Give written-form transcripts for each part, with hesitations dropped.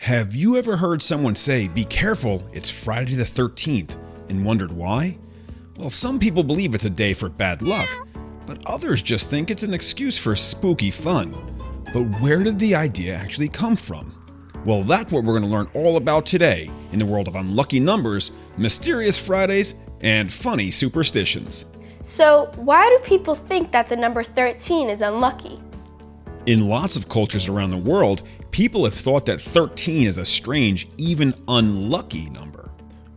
Have you ever heard someone say, "Be careful, it's Friday the 13th," and wondered why? Well, some people believe it's a day for bad luck, but others just think it's an excuse for spooky fun. But where did the idea actually come from? Well, that's what we're going to learn all about today in the world of unlucky numbers, mysterious Fridays, and funny superstitions. So, why do people think that the number 13 is unlucky? In lots of cultures around the world, people have thought that 13 is a strange, even unlucky number.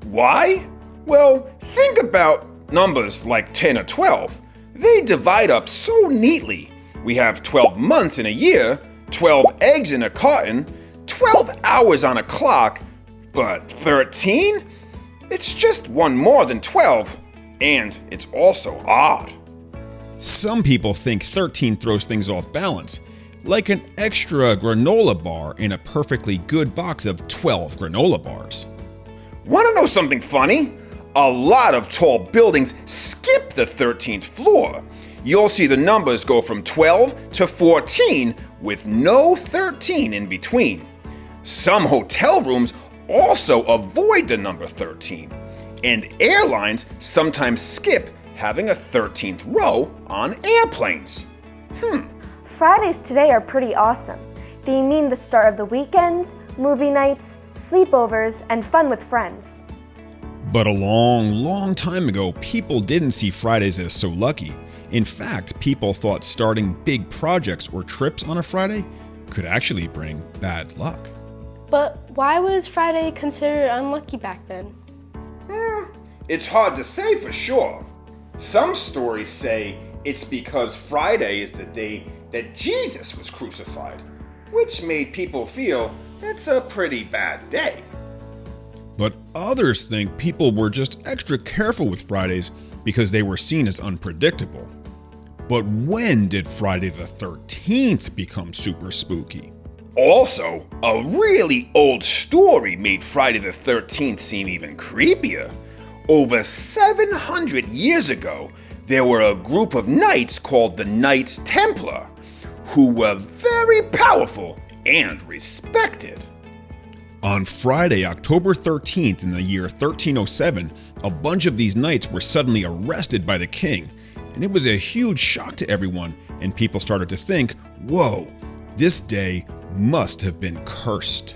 Why? Well, think about numbers like 10 or 12. They divide up so neatly. We have 12 months in a year, 12 eggs in a carton, 12 hours on a clock, but 13? It's just one more than 12, and it's also odd. Some people think 13 throws things off balance, like an extra granola bar in a perfectly good box of 12 granola bars. Want to know something funny? A lot of tall buildings skip the 13th floor. You'll see the numbers go from 12 to 14 with no 13 in between. Some hotel rooms also avoid the number 13, and airlines sometimes skip having a 13th row on airplanes. Fridays today are pretty awesome. They mean the start of the weekend, movie nights, sleepovers, and fun with friends. But a long time ago, people didn't see Fridays as so lucky. In fact, people thought starting big projects or trips on a Friday could actually bring bad luck. But why was Friday considered unlucky back then? It's hard to say for sure. Some stories say it's because Friday is the day that Jesus was crucified, which made people feel it's a pretty bad day. But others think people were just extra careful with Fridays because they were seen as unpredictable. But when did Friday the 13th become super spooky? Also, a really old story made Friday the 13th seem even creepier. Over 700 years ago, there were a group of knights called the Knights Templar, who were very powerful and respected. On Friday, October 13th in the year 1307, a bunch of these knights were suddenly arrested by the king, and it was a huge shock to everyone, and people started to think, whoa, this day must have been cursed.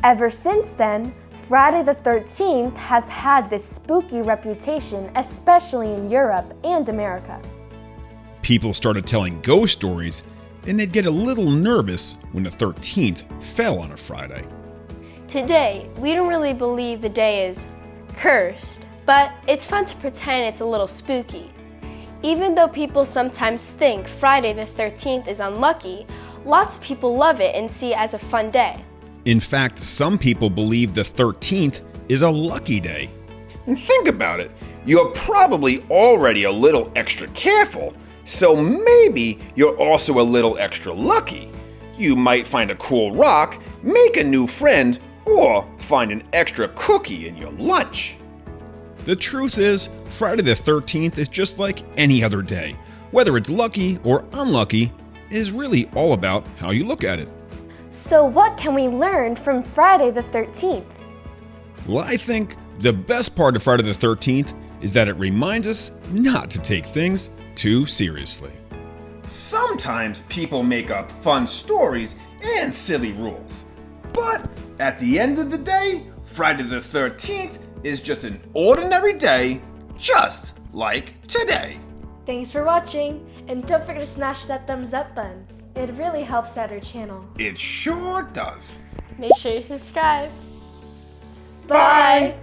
Ever since then, Friday the 13th has had this spooky reputation, especially in Europe and America. People started telling ghost stories, and they'd get a little nervous when the 13th fell on a Friday. Today, we don't really believe the day is cursed, but it's fun to pretend it's a little spooky. Even though people sometimes think Friday the 13th is unlucky, lots of people love it and see it as a fun day. In fact, some people believe the 13th is a lucky day. And think about it, you're probably already a little extra careful, so maybe you're also a little extra lucky. You might find a cool rock, make a new friend, or find an extra cookie in your lunch. The truth is, Friday the 13th is just like any other day. Whether it's lucky or unlucky is really all about how you look at it. So what can we learn from Friday the 13th? Well, I think the best part of Friday the 13th is that it reminds us not to take things too seriously. Sometimes people make up fun stories and silly rules. But at the end of the day, Friday the 13th is just an ordinary day, just like today. Thanks for watching, and don't forget to smash that thumbs up button. It really helps out our channel. It sure does. Make sure you subscribe. Bye!